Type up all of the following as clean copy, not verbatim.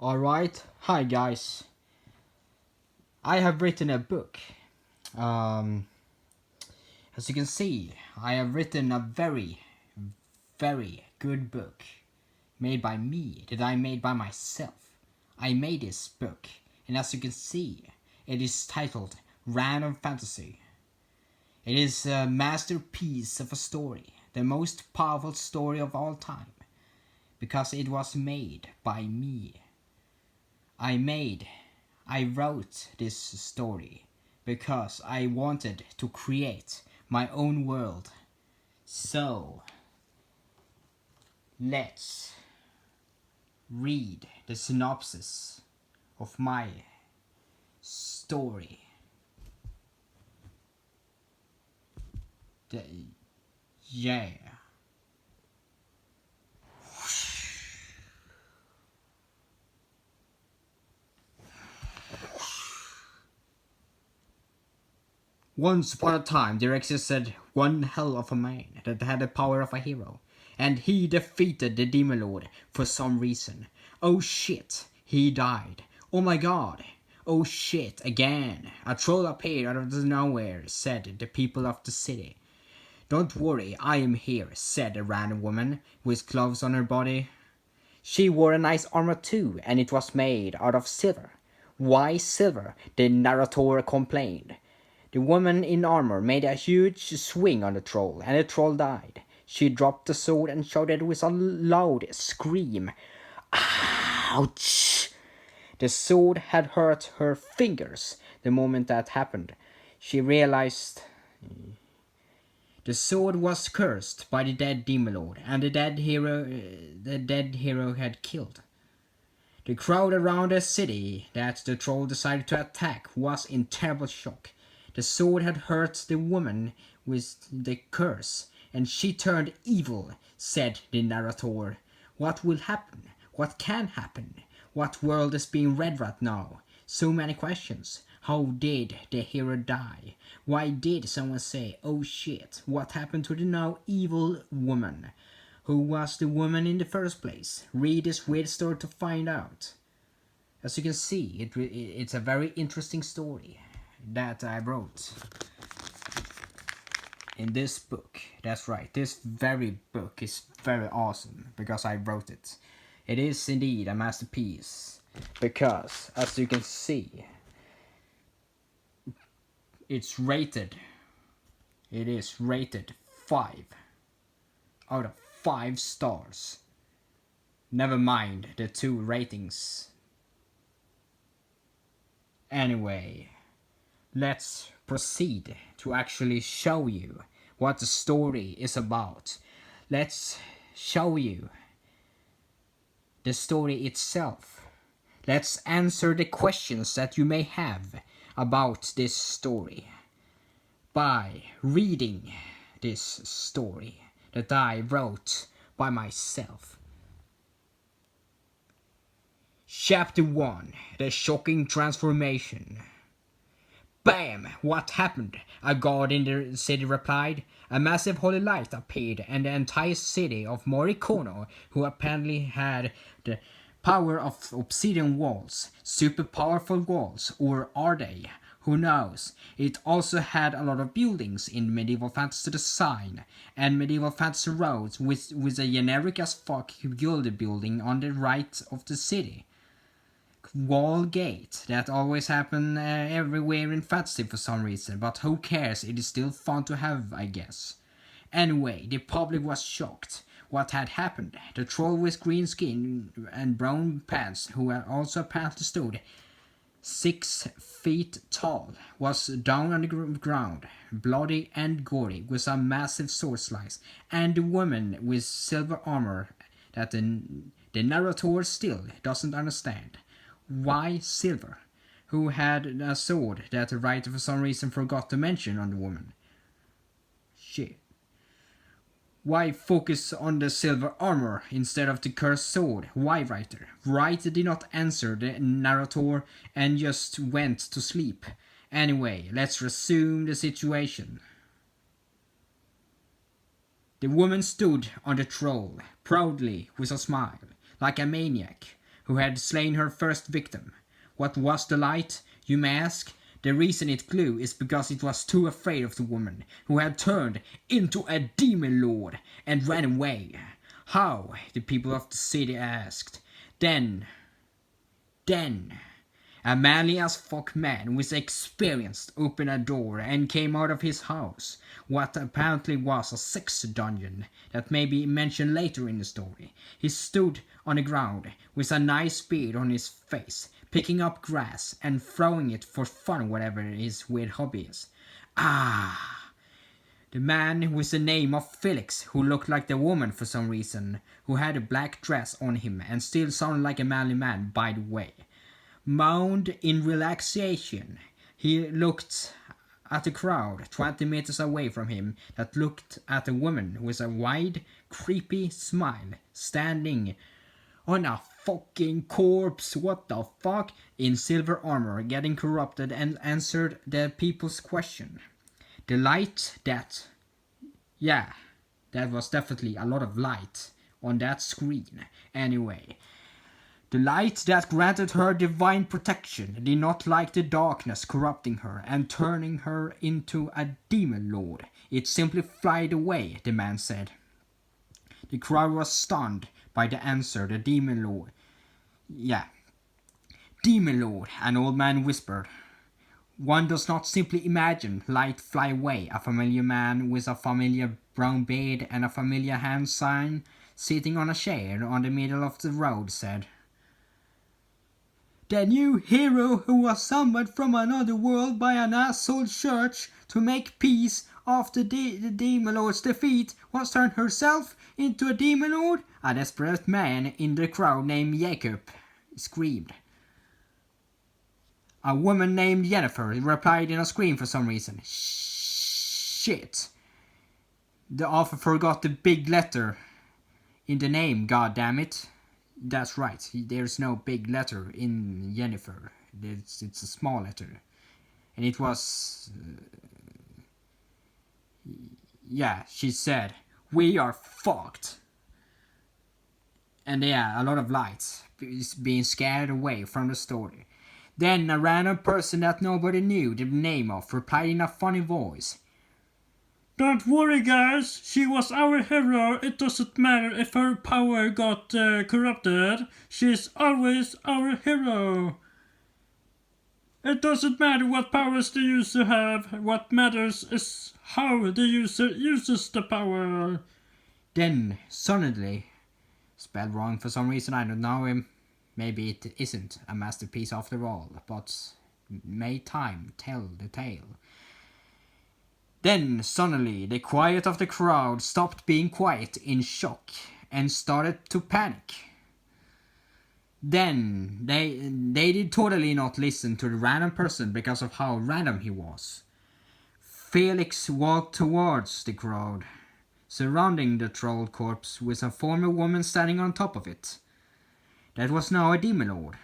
Alright, hi guys. I have written a book. Um, as you can see, I have written a very good book made by me, that I made by myself. I made this book, and as you can see, it is titled Random Fantasy. It is a masterpiece of a story, the most powerful story of all time, because it was made by me. I wrote this story because I wanted to create my own world. So, let's read the synopsis of my story. The, yeah. Once upon a time, there existed one hell of a man that had the power of a hero, and he defeated the Demon Lord for some reason. Oh shit, he died. Oh my god. Oh shit, again. A troll appeared out of the nowhere, said the people of the city. Don't worry, I am here, said a random woman with gloves on her body. She wore a nice armor too, and it was made out of silver. Why silver? The narrator complained. The woman in armor made a huge swing on the troll, and the troll died. She dropped the sword and shouted with a loud scream. Ouch! The sword had hurt her fingers the moment that happened. She realized the sword was cursed by the dead demon lord, and the dead hero had killed. The crowd around the city that the troll decided to attack was in terrible shock. The sword had hurt the woman with the curse, and she turned evil, said the narrator. What will happen? What can happen? What world is being read right now? So many questions. How did the hero die? Why did someone say, oh shit, what happened to the now evil woman? Who was the woman in the first place? Read this weird story to find out. As you can see, it's a very interesting story that I wrote in this book. That's right, this very book is very awesome because I wrote it. It is indeed a masterpiece because, as you can see, it's rated. It is rated 5 out of 5 stars. Never mind the 2 ratings. Anyway, let's proceed to actually show you what the story is about. Let's show you the story itself. Let's answer the questions that you may have about this story by reading this story that I wrote by myself. Chapter 1: The Shocking Transformation. Bam! What happened? A god in the city replied. A massive holy light appeared, and the entire city of Morikono, who apparently had the power of obsidian walls, super powerful walls, or are they? Who knows? It also had a lot of buildings in medieval fantasy design, and medieval fantasy roads with a generic as fuck gilded building on the right of the city. Wall gate. That always happen everywhere in fantasy for some reason, but who cares, it is still fun to have, I guess. Anyway, the public was shocked. What had happened? The troll with green skin and brown pants, who had also apparently stood 6 feet tall, was down on the ground, bloody and gory, with a massive sword slice, and the woman with silver armor that the narrator still doesn't understand. Why silver? Who had a sword that the writer for some reason forgot to mention on the woman? Shit. Why focus on the silver armor instead of the cursed sword? Why, writer? Writer did not answer the narrator and just went to sleep. Anyway, let's resume the situation. The woman stood on the troll, proudly, with a smile, like a maniac. who had slain her first victim. What was the light, you may ask? The reason it glowed is because it was too afraid of the woman, who had turned into a demon lord and ran away. How? The people of the city asked. Then, a manly as fuck man with experience opened a door and came out of his house, what apparently was a sex dungeon that may be mentioned later in the story. He stood on the ground with a nice beard on his face, picking up grass and throwing it for fun, whatever his weird hobby is. The man with the name of Felix, who looked like the woman for some reason, who had a black dress on him and still sounded like a manly man, by the way, moaned in relaxation. He looked at the crowd 20 meters away from him that looked at a woman with a wide, creepy smile standing on a fucking corpse, what the fuck, in silver armor, getting corrupted, and answered the people's question. The light that was definitely a lot of light on that screen. Anyway, the light that granted her divine protection did not like the darkness corrupting her and turning her into a demon lord. It simply flied away, the man said. The crowd was stunned by the answer. The demon lord. Demon lord, an old man whispered. One does not simply imagine light fly away. A familiar man with a familiar brown beard and a familiar hand sign sitting on a chair on the middle of the road said. The new hero who was summoned from another world by an asshole church to make peace after the demon lord's defeat was turned herself into a demon lord? A desperate man in the crowd named Jacob screamed. A woman named Jennifer replied in a scream for some reason. Shit. The author forgot the big letter in the name, goddammit. That's right, there's no big letter in Jennifer. It's a small letter. And it was... she said, we are fucked. And a lot of lights being scared away from the story. Then a random person that nobody knew the name of replied in a funny voice. Don't worry, guys. She was our hero. It doesn't matter if her power got corrupted. She's always our hero. It doesn't matter what powers the user have. What matters is how the user uses the power. Then, suddenly, spelled wrong for some reason, I don't know. Maybe it isn't a masterpiece after all, but may time tell the tale. Then, suddenly, the quiet of the crowd stopped being quiet in shock and started to panic. Then, they did totally not listen to the random person because of how random he was. Felix walked towards the crowd, surrounding the troll corpse with a former woman standing on top of it. That was now a demon lord.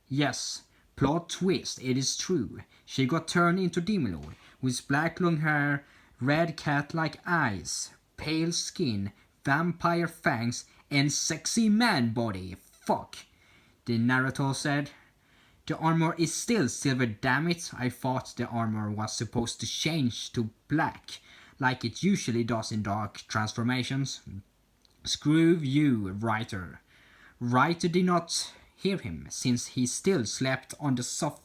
Yes, plot twist, it is true. She got turned into demon lord, with black long hair, red cat-like eyes, pale skin, vampire fangs, and sexy man body. Fuck, the narrator said. The armor is still silver, damn it. I thought the armor was supposed to change to black, like it usually does in dark transformations. Screw you, writer. Writer did not hear him, since he still slept on the sofa,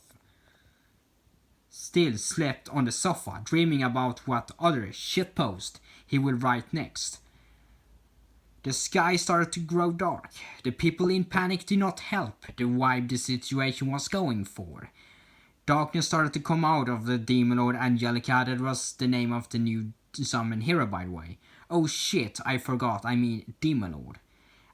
dreaming about what other shitpost he would write next. The sky started to grow dark. The people in panic did not help the vibe the situation was going for. Darkness started to come out of the demon lord Angelica. That was the name of the new summoned hero, by the way. Oh shit, I forgot, I mean demon lord.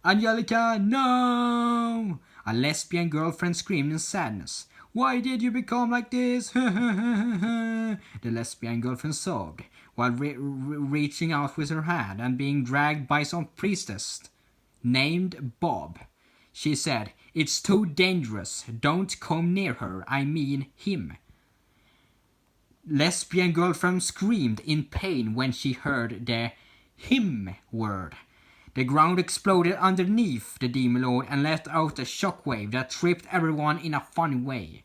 Angelica, no! A lesbian girlfriend screamed in sadness. Why did you become like this? The lesbian girlfriend sobbed, while reaching out with her hand and being dragged by some priestess named Bob. She said, "It's too dangerous. Don't come near her. I mean him." Lesbian girlfriend screamed in pain when she heard the him word. The ground exploded underneath the Demon Lord and let out a shockwave that tripped everyone in a funny way.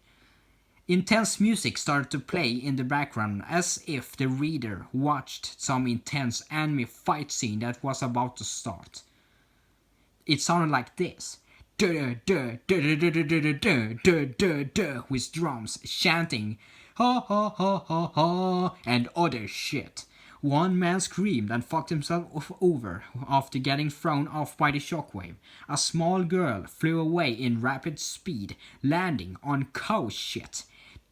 Intense music started to play in the background as if the reader watched some intense anime fight scene that was about to start. It sounded like this. With drums chanting ha ha ha ha ha and other shit. One man screamed and fucked himself over after getting thrown off by the shockwave. A small girl flew away in rapid speed, landing on cow shit.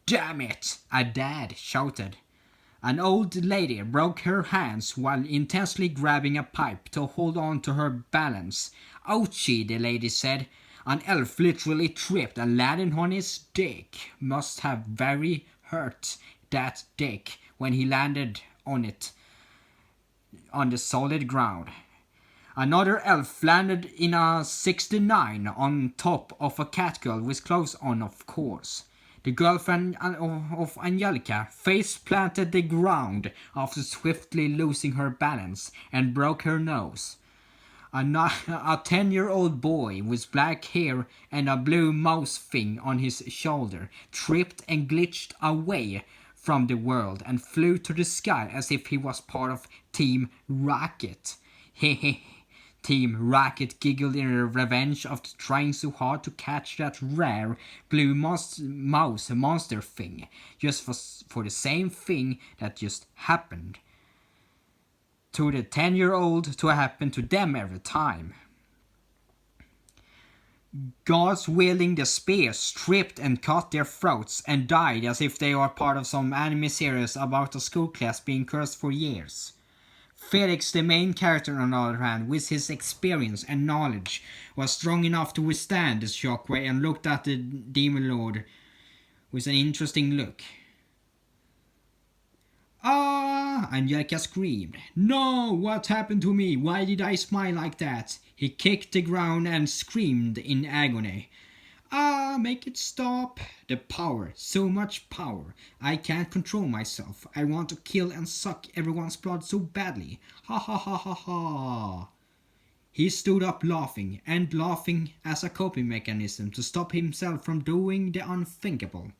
Damn it! A dad shouted. An old lady broke her hands while intensely grabbing a pipe to hold on to her balance. Ouchie, the lady said. An elf literally tripped and landed on his dick. Must have very hurt that dick when he landed on it on the solid ground. Another elf landed in a 69 on top of a catgirl with clothes on, of course. The girlfriend of Angelica face-planted the ground after swiftly losing her balance and broke her nose. A 10-year-old boy with black hair and a blue mouse thing on his shoulder tripped and glitched away from the world and flew to the sky as if he was part of Team Rocket. Hehe. Team Rocket giggled in revenge after trying so hard to catch that rare blue mouse monster thing, just for the same thing that just happened to the 10-year-old to happen to them every time. Guards wielding the spears stripped and cut their throats and died as if they were part of some anime series about a school class being cursed for years. Felix, the main character, on the other hand, with his experience and knowledge, was strong enough to withstand the shockwave and looked at the Demon Lord with an interesting look. Ah! Angelica screamed. No! What happened to me? Why did I smile like that? He kicked the ground and screamed in agony. Ah, make it stop. The power, so much power. I can't control myself. I want to kill and suck everyone's blood so badly. Ha ha ha ha ha. He stood up laughing, and laughing as a coping mechanism to stop himself from doing the unthinkable.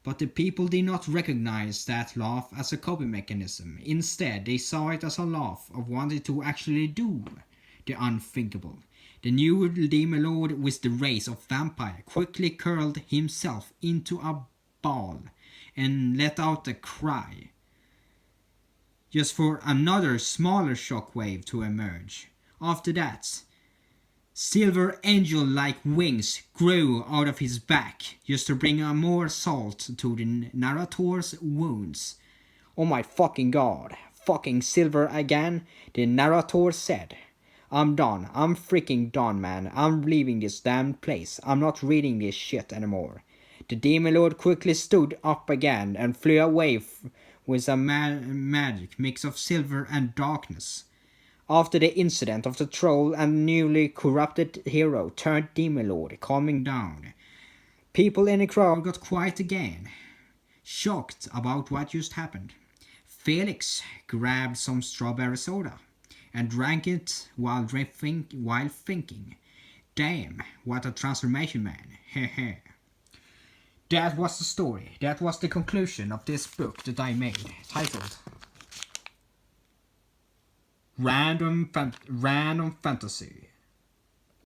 But the people did not recognize that laugh as a coping mechanism. Instead, they saw it as a laugh of wanting to actually do the unthinkable. The new Demon Lord with the race of vampire quickly curled himself into a ball and let out a cry, just for another smaller shockwave to emerge. After that, silver angel-like wings grew out of his back, just to bring more salt to the narrator's wounds. Oh my fucking god, fucking silver again, the narrator said. I'm done. I'm freaking done, man. I'm leaving this damn place. I'm not reading this shit anymore. The Demon Lord quickly stood up again and flew away with a magic mix of silver and darkness. After the incident of the troll and newly corrupted hero turned Demon Lord calming down, people in the crowd got quiet again, shocked about what just happened. Felix grabbed some strawberry soda and drank it while thinking, damn, what a transformation, man. Heh. That was the story. That was the conclusion of this book that I made, titled Random Fantasy.